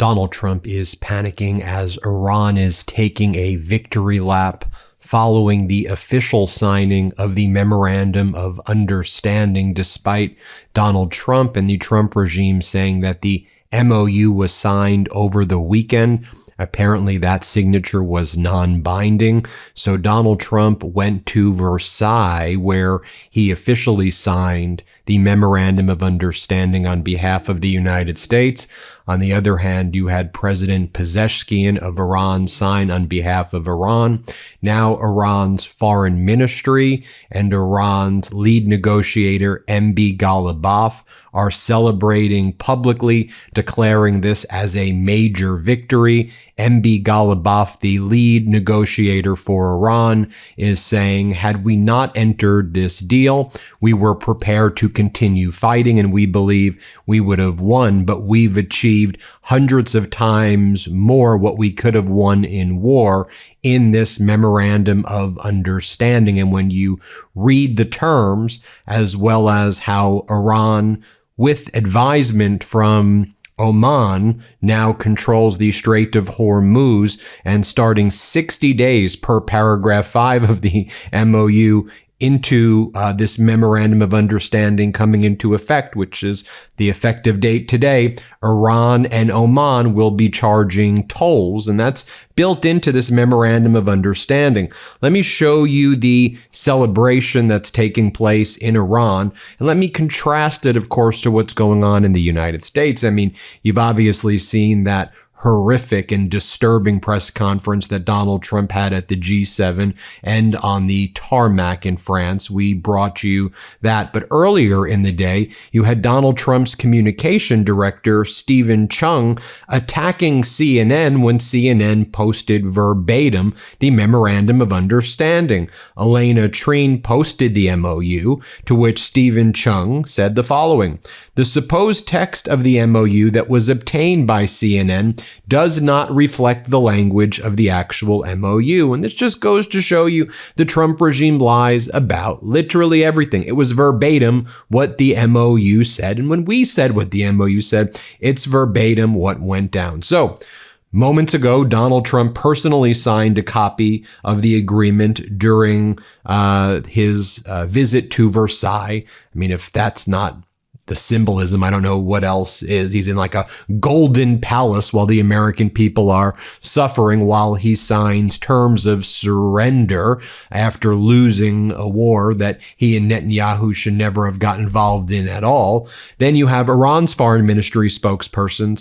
Donald Trump is panicking as Iran is taking a victory lap following the official signing of the Memorandum of Understanding, despite Donald Trump and the Trump regime saying that the MOU was signed over the weekend. Apparently that signature was non-binding. So Donald Trump went to Versailles, where he officially signed the Memorandum of Understanding on behalf of the United States. On the other hand, you had President Pezeshkian of Iran sign on behalf of Iran. Now Iran's foreign ministry and Iran's lead negotiator, MB Ghalibaf, are celebrating publicly, declaring this as a major victory. MB Ghalibaf, the lead negotiator for Iran, is saying, had we not entered this deal, we were prepared to continue fighting and we believe we would have won, but we've achieved hundreds of times more what we could have won in war in this Memorandum of Understanding. And when you read the terms, as well as how Iran, with advisement from Oman, now controls the Strait of Hormuz, and starting 60 days per paragraph 5 of the MOU into this Memorandum of Understanding coming into effect, which is the effective date today, Iran and Oman will be charging tolls, and that's built into this Memorandum of Understanding. Let me show you the celebration that's taking place in Iran, and let me contrast it, of course, to what's going on in the United States. I mean, you've obviously seen that horrific and disturbing press conference that Donald Trump had at the G7 and on the tarmac in France. We brought you that. But earlier in the day, you had Donald Trump's communication director, Stephen Chung, attacking CNN when CNN posted verbatim the Memorandum of Understanding. Elena Trine posted the MOU, to which Stephen Chung said the following: the supposed text of the MOU that was obtained by CNN does not reflect the language of the actual MOU. And this just goes to show you the Trump regime lies about literally everything. It was verbatim what the MOU said. And when we said what the MOU said, it's verbatim what went down. So moments ago, Donald Trump personally signed a copy of the agreement during his visit to Versailles. I mean, if that's not the symbolism, I don't know what else is. He's in like a golden palace while the American people are suffering, while he signs terms of surrender after losing a war that he and Netanyahu should never have got involved in at all. Then you have Iran's foreign ministry spokesperson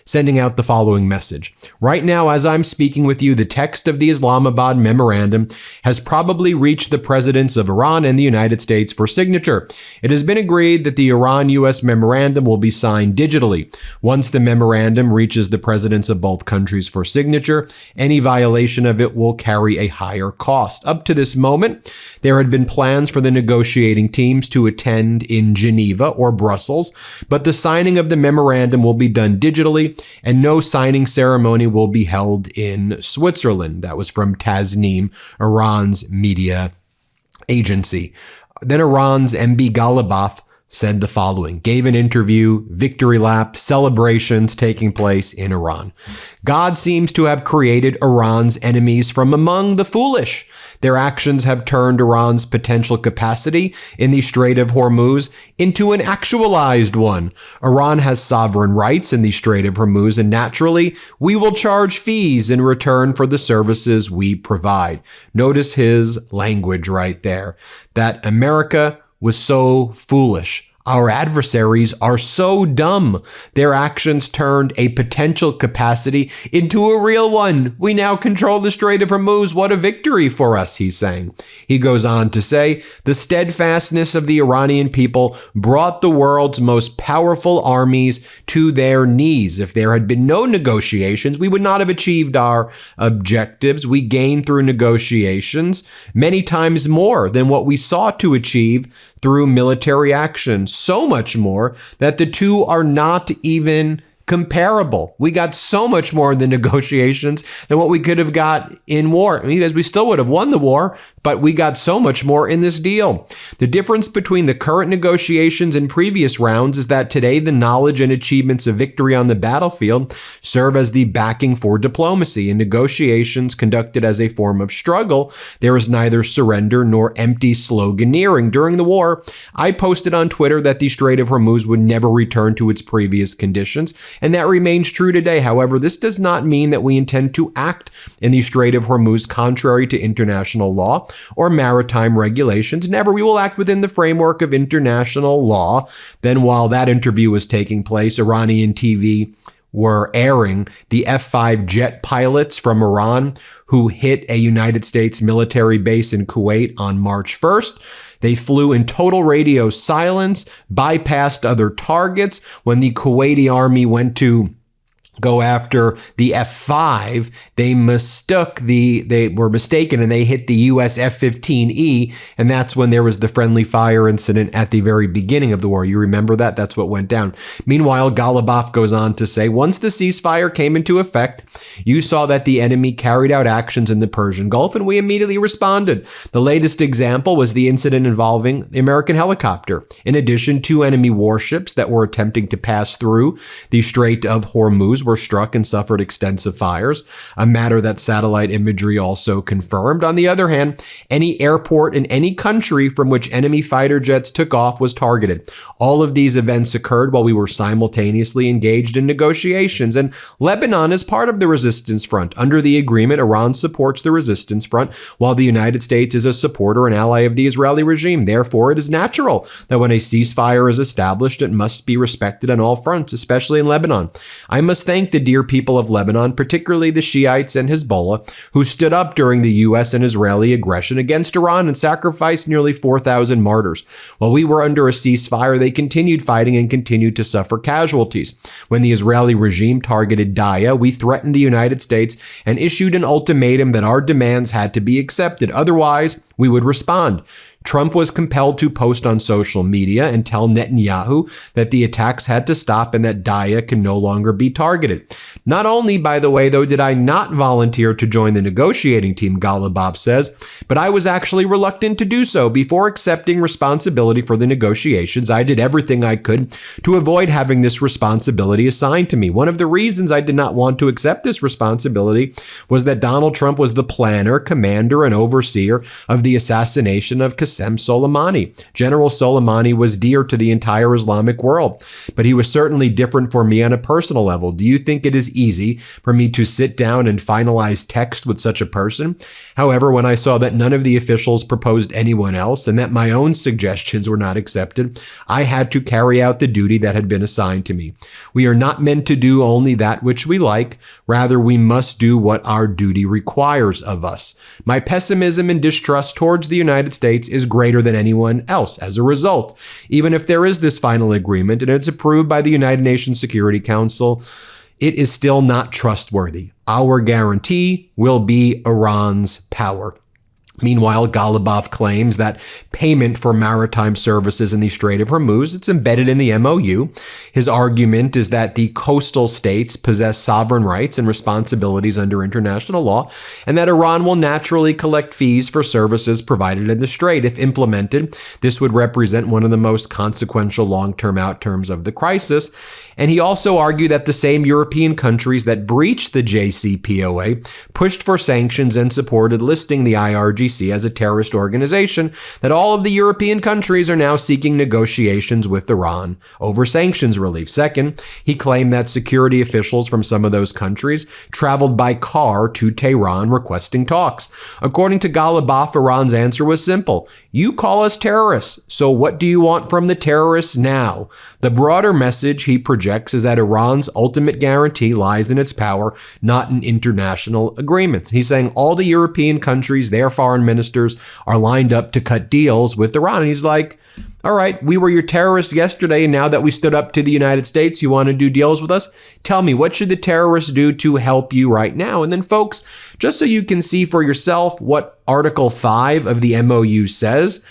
sending out the following message. Right now, as I'm speaking with you, the text of the Islamabad Memorandum has probably reached the presidents of Iran and the United States for signature. It has been agreed that the Iran-U.S. memorandum will be signed digitally. Once the memorandum reaches the presidents of both countries for signature, any violation of it will carry a higher cost. Up to this moment, there had been plans for the negotiating teams to attend in Geneva or Brussels, but the signing of the memorandum will be done digitally, and no signing ceremony will be held in Switzerland. That was from Tasnim, Iran's media agency. Then Iran's MB Ghalibaf said the following, gave an interview, victory lap, celebrations taking place in Iran. God seems to have created Iran's enemies from among the foolish. Their actions have turned Iran's potential capacity in the Strait of Hormuz into an actualized one. Iran has sovereign rights in the Strait of Hormuz, and naturally, we will charge fees in return for the services we provide. Notice his language right there, that America was so foolish. Our adversaries are so dumb. Their actions turned a potential capacity into a real one. We now control the Strait of Hormuz. What a victory for us, he's saying. He goes on to say, the steadfastness of the Iranian people brought the world's most powerful armies to their knees. If there had been no negotiations, we would not have achieved our objectives. We gained through negotiations many times more than what we sought to achieve through military action. So much more that the two are not even comparable. We got so much more in the negotiations than what we could have got in war. I mean, because we still would have won the war, but we got so much more in this deal. The difference between the current negotiations and previous rounds is that today the knowledge and achievements of victory on the battlefield serve as the backing for diplomacy. In negotiations conducted as a form of struggle, there is neither surrender nor empty sloganeering. During the war, I posted on Twitter that the Strait of Hormuz would never return to its previous conditions, and that remains true today. However, this does not mean that we intend to act in the Strait of Hormuz contrary to international law or maritime regulations. Never. We will act within the framework of international law. Then, while that interview was taking place, Iranian TV were airing the F-5 jet pilots from Iran who hit a United States military base in Kuwait on March 1st. They flew in total radio silence, bypassed other targets. When the Kuwaiti army went to go after the F-5, they were mistaken and they hit the US F-15E, and that's when there was the friendly fire incident at the very beginning of the war. You remember that? That's what went down. Meanwhile, Ghalibaf goes on to say, once the ceasefire came into effect, you saw that the enemy carried out actions in the Persian Gulf, and we immediately responded. The latest example was the incident involving the American helicopter. In addition, 2 enemy warships that were attempting to pass through the Strait of Hormuz were struck and suffered extensive fires, a matter that satellite imagery also confirmed. On the other hand, any airport in any country from which enemy fighter jets took off was targeted. All of these events occurred while we were simultaneously engaged in negotiations, and Lebanon is part of the resistance front. Under the agreement, Iran supports the resistance front, while the United States is a supporter and ally of the Israeli regime. Therefore, it is natural that when a ceasefire is established, it must be respected on all fronts, especially in Lebanon. I must thank the dear people of Lebanon, particularly the Shiites and Hezbollah, who stood up during the U.S. and Israeli aggression against Iran and sacrificed nearly 4,000 martyrs. While we were under a ceasefire, they continued fighting and continued to suffer casualties. When the Israeli regime targeted Daya, we threatened the United States and issued an ultimatum that our demands had to be accepted. Otherwise, we would respond. Trump was compelled to post on social media and tell Netanyahu that the attacks had to stop and that Daya can no longer be targeted. Not only, by the way, though, did I not volunteer to join the negotiating team, Ghalibaf says, but I was actually reluctant to do so. Before accepting responsibility for the negotiations, I did everything I could to avoid having this responsibility assigned to me. One of the reasons I did not want to accept this responsibility was that Donald Trump was the planner, commander, and overseer of the assassination of Qasem Soleimani. General Soleimani was dear to the entire Islamic world, but he was certainly different for me on a personal level. Do you think it is easy for me to sit down and finalize text with such a person? However, when I saw that none of the officials proposed anyone else and that my own suggestions were not accepted, I had to carry out the duty that had been assigned to me. We are not meant to do only that which we like. Rather, we must do what our duty requires of us. My pessimism and distrust towards the United States is greater than anyone else. As a result, even if there is this final agreement and it's approved by the United Nations Security Council, it is still not trustworthy. Our guarantee will be Iran's power. Meanwhile, Ghalibaf claims that payment for maritime services in the Strait of Hormuz, it's embedded in the MOU. His argument is that the coastal states possess sovereign rights and responsibilities under international law, and that Iran will naturally collect fees for services provided in the strait. If implemented, this would represent one of the most consequential long-term outcomes of the crisis. And he also argued that the same European countries that breached the JCPOA pushed for sanctions and supported listing the IRGC as a terrorist organization, that all of the European countries are now seeking negotiations with Iran over sanctions relief. Second, he claimed that security officials from some of those countries traveled by car to Tehran requesting talks. According to Ghalibaf, Iran's answer was simple. You call us terrorists, so what do you want from the terrorists now? The broader message he projects is that Iran's ultimate guarantee lies in its power, not in international agreements. He's saying all the European countries, their foreign ministers, are lined up to cut deals with Iran. And he's like, all right, we were your terrorists yesterday, and now that we stood up to the United States, you want to do deals with us? Tell me, what should the terrorists do to help you right now? And then, folks, just so you can see for yourself what Article 5 of the MOU says,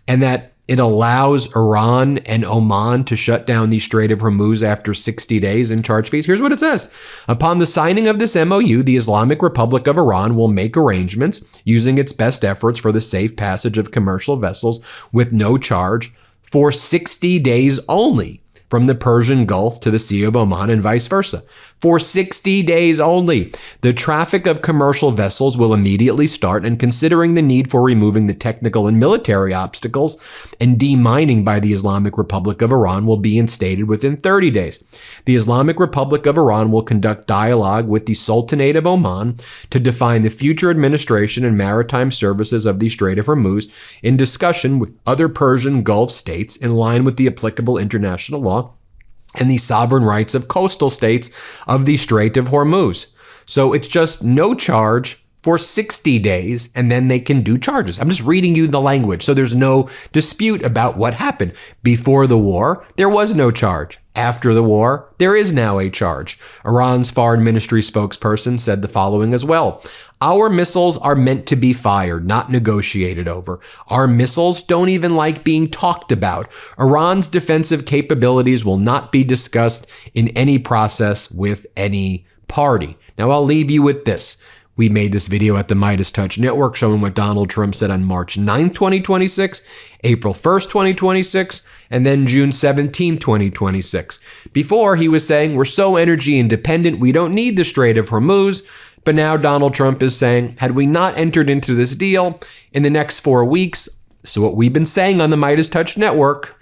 and that It allows Iran and Oman to shut down the Strait of Hormuz after 60 days and charge fees. Here's what it says. Upon the signing of this MOU, the Islamic Republic of Iran will make arrangements using its best efforts for the safe passage of commercial vessels with no charge for 60 days only from the Persian Gulf to the Sea of Oman and vice versa. For 60 days only. The traffic of commercial vessels will immediately start, and considering the need for removing the technical and military obstacles and demining by the Islamic Republic of Iran will be instated within 30 days. The Islamic Republic of Iran will conduct dialogue with the Sultanate of Oman to define the future administration and maritime services of the Strait of Hormuz in discussion with other Persian Gulf states in line with the applicable international law and the sovereign rights of coastal states of the Strait of Hormuz. So it's just no charge for 60 days, and then they can do charges. I'm just reading you the language, so there's no dispute about what happened. Before the war, there was no charge. After the war, there is now a charge. Iran's foreign ministry spokesperson said the following as well. Our missiles are meant to be fired, not negotiated over. Our missiles don't even like being talked about. Iran's defensive capabilities will not be discussed in any process with any party. Now, I'll leave you with this. We made this video at the MeidasTouch Network showing what Donald Trump said on March 9, 2026, April 1st, 2026, and then June 17, 2026. Before, he was saying, we're so energy independent, we don't need the Strait of Hormuz. But now Donald Trump is saying, had we not entered into this deal in the next 4 weeks, this is what we've been saying on the MeidasTouch Network,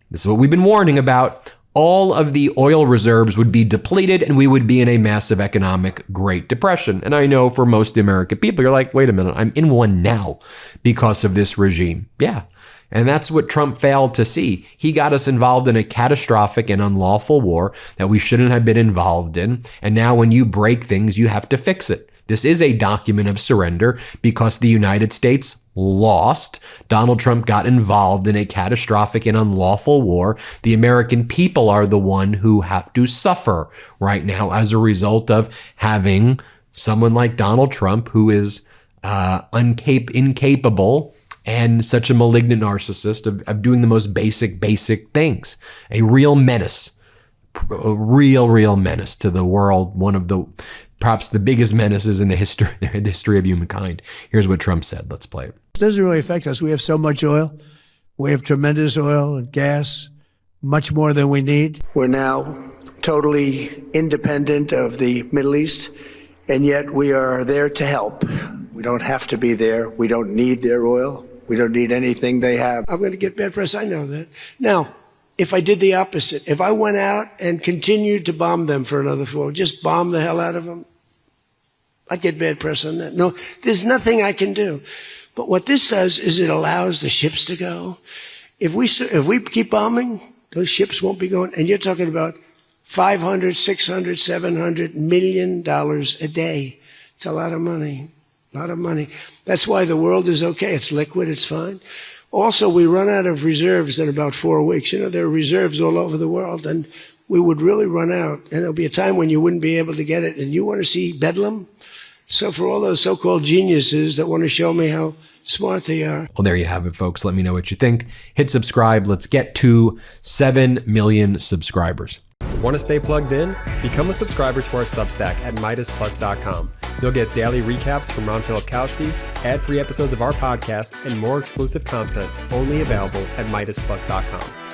this is what we've been warning about, all of the oil reserves would be depleted and we would be in a massive economic Great Depression. And I know for most American people, you're like, wait a minute, I'm in one now because of this regime. Yeah. And that's what Trump failed to see. He got us involved in a catastrophic and unlawful war that we shouldn't have been involved in. And now when you break things, you have to fix it. This is a document of surrender because the United States lost. Donald Trump got involved in a catastrophic and unlawful war. The American people are the one who have to suffer right now as a result of having someone like Donald Trump who is incapable and such a malignant narcissist of doing the most basic things. A real menace. A real menace to the world. One of the perhaps the biggest menaces in the history of humankind. Here's what Trump said. Let's play it. It doesn't really affect us. We have so much oil. We have tremendous oil and gas, much more than we need. We're now totally independent of the Middle East, and yet we are there to help. We don't have to be there. We don't need their oil. We don't need anything they have. I'm going to get bad press. I know that. Now, if I did the opposite, if I went out and continued to bomb them for another 4, just bomb the hell out of them, I'd get bad press on that. No, there's nothing I can do. But what this does is it allows the ships to go. If we keep bombing, those ships won't be going. And you're talking about $500, $600, $700 million a day. It's a lot of money. A lot of money. That's why the world is okay. It's liquid. It's fine. Also, we run out of reserves in about 4 weeks. You know, there are reserves all over the world, and we would really run out. And there'll be a time when you wouldn't be able to get it. And you want to see bedlam? So for all those so-called geniuses that want to show me how smart they are. Well, there you have it, folks. Let me know what you think. Hit subscribe. Let's get to 7 million subscribers. Want to stay plugged in? Become a subscriber to our Substack at MeidasPlus.com. You'll get daily recaps from Ron Filipkowski, ad-free episodes of our podcast, and more exclusive content only available at MeidasPlus.com.